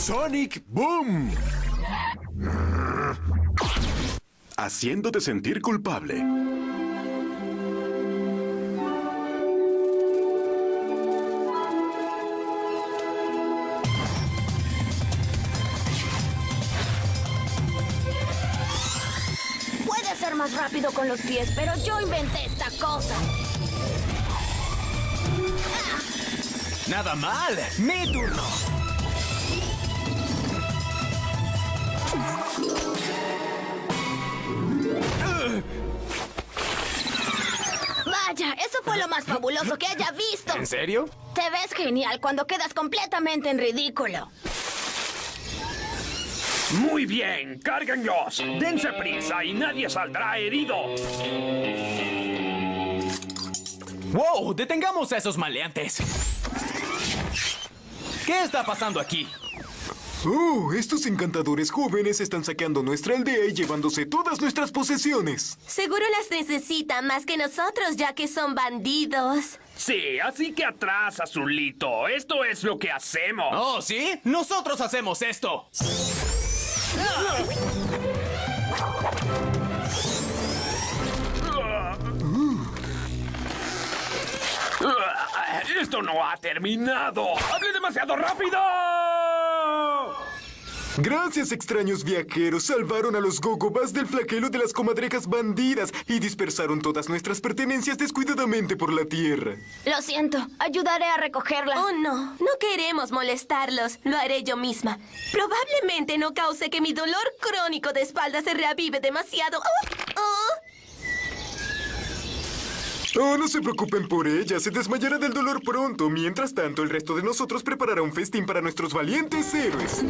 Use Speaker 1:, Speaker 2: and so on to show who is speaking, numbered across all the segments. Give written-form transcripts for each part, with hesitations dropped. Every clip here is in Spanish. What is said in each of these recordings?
Speaker 1: Sonic Boom. Haciéndote sentir culpable.
Speaker 2: Puede ser más rápido con los pies, pero yo inventé esta cosa.
Speaker 3: Nada mal. Mi turno.
Speaker 2: Vaya, eso fue lo más fabuloso que haya visto.
Speaker 3: ¿En serio?
Speaker 2: Te ves genial cuando quedas completamente en ridículo.
Speaker 4: Muy bien, cárguenlos. Dense prisa y nadie saldrá herido.
Speaker 3: ¡Wow! ¡Detengamos a esos maleantes! ¿Qué está pasando aquí?
Speaker 5: Estos encantadores jóvenes están saqueando nuestra aldea y llevándose todas nuestras posesiones.
Speaker 6: Seguro las necesitan más que nosotros, ya que son bandidos.
Speaker 4: Sí, así que atrás, Azulito. Esto es lo que hacemos.
Speaker 3: ¿Oh, sí? ¡Nosotros hacemos esto!
Speaker 4: Esto no ha terminado. ¡Hablé demasiado rápido!
Speaker 5: Gracias, extraños viajeros. Salvaron a los gogobas del flagelo de las comadrejas bandidas y dispersaron todas nuestras pertenencias descuidadamente por la tierra.
Speaker 2: Lo siento, ayudaré a recogerlas.
Speaker 6: Oh, no. No queremos molestarlos. Lo haré yo misma. Probablemente no cause que mi dolor crónico de espalda se reavive demasiado.
Speaker 5: No se preocupen por ella. Se desmayará del dolor pronto. Mientras tanto, el resto de nosotros preparará un festín para nuestros valientes héroes.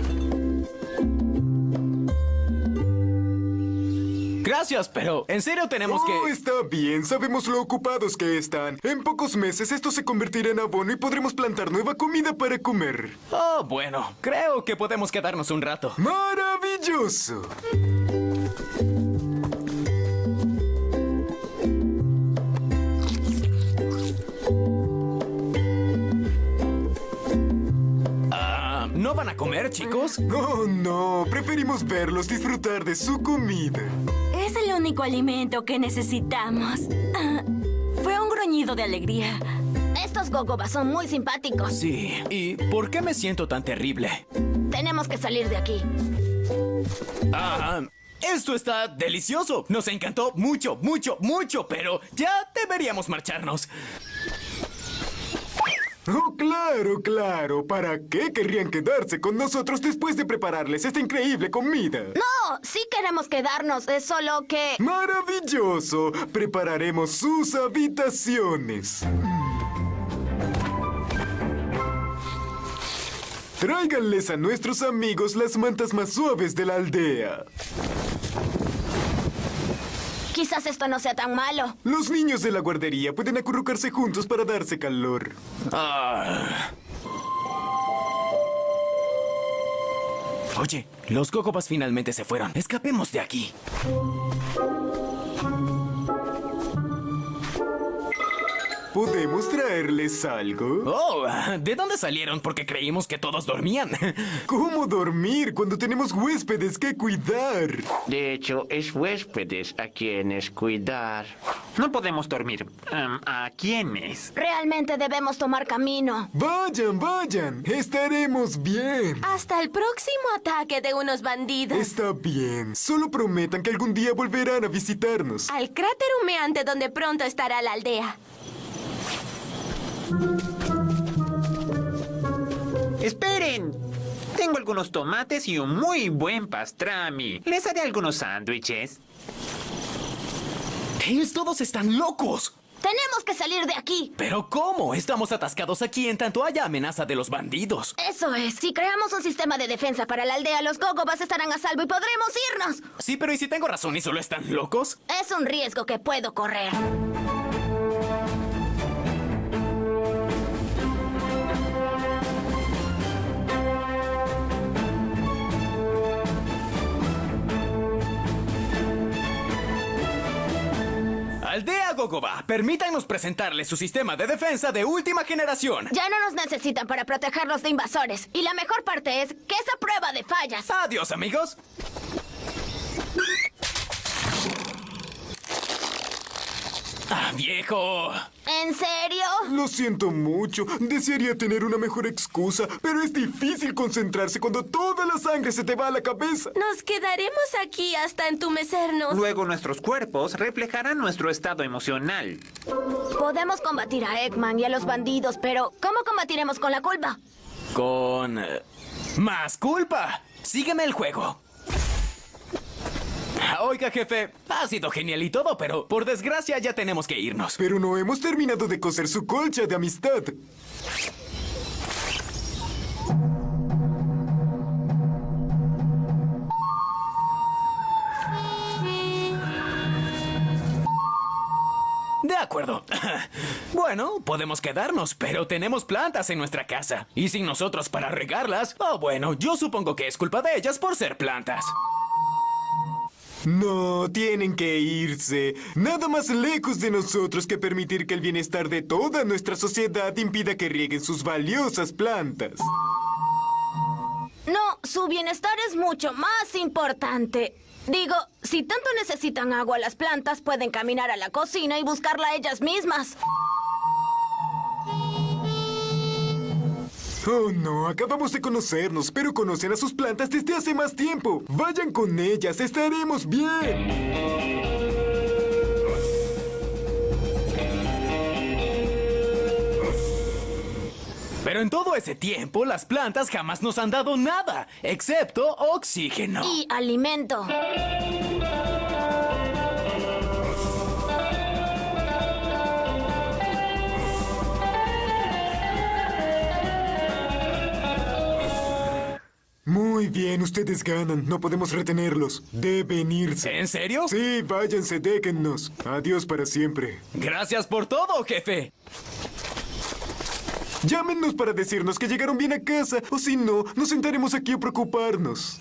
Speaker 3: Gracias, pero en serio tenemos que...
Speaker 5: Está bien. Sabemos lo ocupados que están. En pocos meses esto se convertirá en abono y podremos plantar nueva comida para comer.
Speaker 3: Oh, bueno. Creo que podemos quedarnos un rato.
Speaker 5: ¡Maravilloso!
Speaker 3: ¿No van a comer, chicos?
Speaker 5: Oh, no. Preferimos verlos disfrutar de su comida.
Speaker 7: Es el único alimento que necesitamos. Fue un gruñido de alegría.
Speaker 2: Estos gogobas son muy simpáticos.
Speaker 3: Sí. ¿Y por qué me siento tan terrible?
Speaker 2: Tenemos que salir de aquí.
Speaker 3: Esto está delicioso. Nos encantó mucho, mucho, mucho, pero ya deberíamos marcharnos.
Speaker 5: Oh, claro, claro. ¿Para qué querrían quedarse con nosotros después de prepararles esta increíble comida?
Speaker 2: No, sí queremos quedarnos, es solo que...
Speaker 5: ¡Maravilloso! Prepararemos sus habitaciones. Tráiganles a nuestros amigos las mantas más suaves de la aldea.
Speaker 2: Quizás esto no sea tan malo.
Speaker 5: Los niños de la guardería pueden acurrucarse juntos para darse calor.
Speaker 3: Oye, los gogobas finalmente se fueron. Escapemos de aquí.
Speaker 5: ¿Podemos traerles algo?
Speaker 3: Oh, ¿de dónde salieron? Porque creímos que todos dormían.
Speaker 5: ¿Cómo dormir cuando tenemos huéspedes que cuidar?
Speaker 8: De hecho, es huéspedes a quienes cuidar.
Speaker 4: No podemos dormir. ¿A quiénes?
Speaker 2: Realmente debemos tomar camino.
Speaker 5: Vayan, vayan. Estaremos bien.
Speaker 6: Hasta el próximo ataque de unos bandidos.
Speaker 5: Está bien. Solo prometan que algún día volverán a visitarnos.
Speaker 6: Al cráter humeante donde pronto estará la aldea.
Speaker 8: ¡Esperen! Tengo algunos tomates y un muy buen pastrami. Les haré algunos sándwiches.
Speaker 3: Tails, todos están locos.
Speaker 2: Tenemos que salir de aquí.
Speaker 3: ¿Pero cómo? Estamos atascados aquí en tanto haya amenaza de los bandidos.
Speaker 2: Eso es. Si creamos un sistema de defensa para la aldea, los gogobas estarán a salvo y podremos irnos.
Speaker 3: Sí, pero ¿y si tengo razón y solo están locos?
Speaker 2: Es un riesgo que puedo correr.
Speaker 3: Aldea Gogoba, permítanos presentarles su sistema de defensa de última generación.
Speaker 2: Ya no nos necesitan para protegerlos de invasores. Y la mejor parte es que es a prueba de fallas.
Speaker 3: Adiós, amigos. ¡Ah, viejo!
Speaker 2: ¿En serio?
Speaker 5: Lo siento mucho. Desearía tener una mejor excusa, pero es difícil concentrarse cuando toda la sangre se te va a la cabeza.
Speaker 6: Nos quedaremos aquí hasta entumecernos.
Speaker 8: Luego nuestros cuerpos reflejarán nuestro estado emocional.
Speaker 2: Podemos combatir a Eggman y a los bandidos, pero ¿cómo combatiremos con la culpa?
Speaker 3: Con... más culpa. Sígueme el juego. Oiga, jefe, ha sido genial y todo, pero por desgracia ya tenemos que irnos.
Speaker 5: Pero no hemos terminado de coser su colcha de amistad.
Speaker 3: De acuerdo. Bueno, podemos quedarnos, pero tenemos plantas en nuestra casa. Y sin nosotros para regarlas, bueno, yo supongo que es culpa de ellas por ser plantas.
Speaker 5: No, tienen que irse. Nada más lejos de nosotros que permitir que el bienestar de toda nuestra sociedad impida que rieguen sus valiosas plantas.
Speaker 2: No, su bienestar es mucho más importante. Digo, si tanto necesitan agua las plantas, pueden caminar a la cocina y buscarla ellas mismas.
Speaker 5: Oh, no, acabamos de conocernos, pero conocen a sus plantas desde hace más tiempo. Vayan con ellas, estaremos bien.
Speaker 3: Pero en todo ese tiempo, las plantas jamás nos han dado nada, excepto oxígeno.
Speaker 2: Y alimento.
Speaker 5: Muy bien, ustedes ganan. No podemos retenerlos. Deben irse.
Speaker 3: ¿En serio?
Speaker 5: Sí, váyanse, déjennos. Adiós para siempre.
Speaker 3: Gracias por todo, jefe.
Speaker 5: Llámenos para decirnos que llegaron bien a casa, o si no, nos sentaremos aquí a preocuparnos.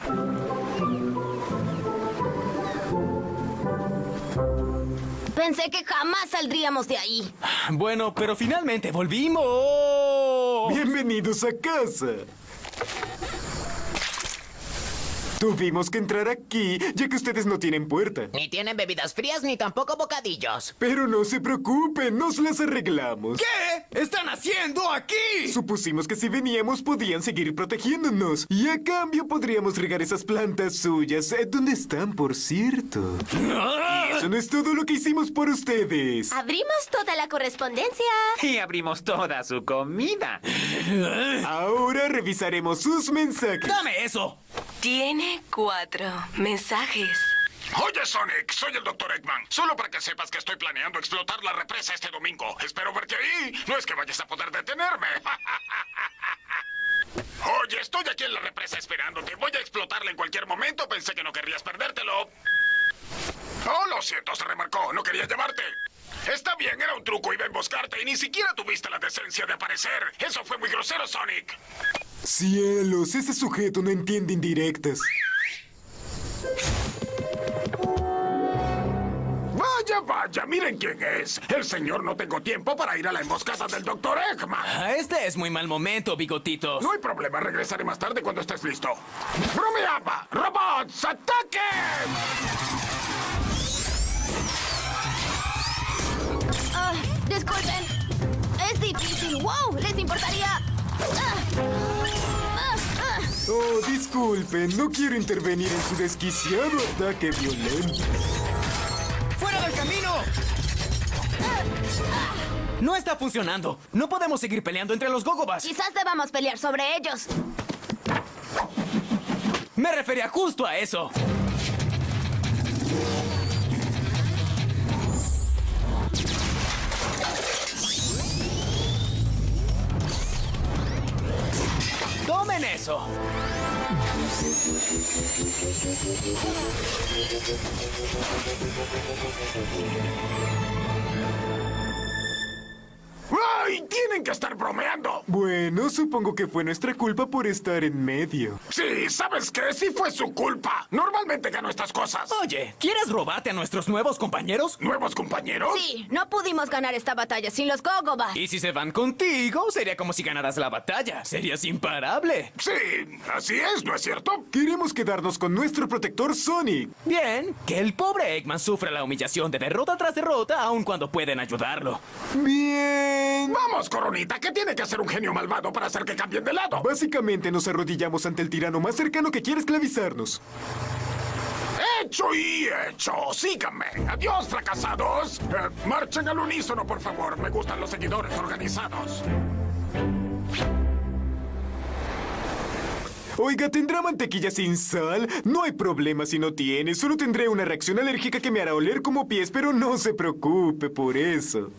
Speaker 2: Pensé que jamás saldríamos de ahí.
Speaker 3: Bueno, pero finalmente volvimos.
Speaker 5: Bienvenidos a casa. Tuvimos que entrar aquí, ya que ustedes no tienen puerta.
Speaker 9: Ni tienen bebidas frías ni tampoco bocadillos.
Speaker 5: Pero no se preocupen, nos las arreglamos.
Speaker 3: ¿Qué están haciendo aquí?
Speaker 5: Supusimos que si veníamos podían seguir protegiéndonos. Y a cambio podríamos regar esas plantas suyas. ¿Dónde están, por cierto? Y eso no es todo lo que hicimos por ustedes.
Speaker 6: Abrimos toda la correspondencia.
Speaker 8: Y abrimos toda su comida.
Speaker 5: Ahora revisaremos sus mensajes.
Speaker 3: ¡Dame eso!
Speaker 6: Tiene 4 mensajes.
Speaker 1: Oye, Sonic, soy el Dr. Eggman. Solo para que sepas que estoy planeando explotar la represa este domingo. Espero verte ahí. No es que vayas a poder detenerme. Oye, estoy aquí en la represa esperándote. Voy a explotarla en cualquier momento. Pensé que no querrías perdértelo. Oh, lo siento, se remarcó. No quería llevarte. Está bien, era un truco. Iba a emboscarte y ni siquiera tuviste la decencia de aparecer. Eso fue muy grosero, Sonic.
Speaker 5: Cielos, ese sujeto no entiende indirectas.
Speaker 1: Vaya, vaya, miren quién es. El señor no tengo tiempo para ir a la emboscada del Dr. Eggman.
Speaker 3: Este es muy mal momento, bigotitos.
Speaker 1: No hay problema, regresaré más tarde cuando estés listo. ¡Bromeaba! ¡Robots, ataquen!
Speaker 2: Disculpen. Es difícil. ¡Wow! ¿Les importaría?
Speaker 5: Oh, disculpen, no quiero intervenir en su desquiciado ataque violento.
Speaker 3: ¡Fuera del camino! No está funcionando. No podemos seguir peleando entre los Gogobas.
Speaker 2: Quizás debamos pelear sobre ellos.
Speaker 3: Me refería justo a eso. ¡Tomen eso!
Speaker 1: ¡Ay! ¡Tiene tienen que estar bromeando.
Speaker 5: Bueno, supongo que fue nuestra culpa por estar en medio.
Speaker 1: Sí, ¿sabes qué? Sí fue su culpa. Normalmente gano estas cosas.
Speaker 3: Oye, ¿quieres robarte a nuestros nuevos compañeros?
Speaker 1: ¿Nuevos compañeros?
Speaker 2: Sí, no pudimos ganar esta batalla sin los Gogobas.
Speaker 3: Y si se van contigo, sería como si ganaras la batalla. Serías imparable.
Speaker 1: Sí, así es, ¿no es cierto?
Speaker 5: Queremos quedarnos con nuestro protector Sonic.
Speaker 3: Bien, que el pobre Eggman sufra la humillación de derrota tras derrota, aun cuando pueden ayudarlo.
Speaker 5: Bien.
Speaker 1: Vamos, Coronita, ¿qué tiene que hacer un genio malvado para hacer que cambien de lado?
Speaker 5: Básicamente nos arrodillamos ante el tirano más cercano que quiere esclavizarnos.
Speaker 1: Hecho y hecho. Síganme. Adiós, fracasados. Marchen al unísono, por favor. Me gustan los seguidores organizados.
Speaker 5: Oiga, ¿tendrá mantequilla sin sal? No hay problema si no tiene. Solo tendré una reacción alérgica que me hará oler como pies, pero no se preocupe por eso.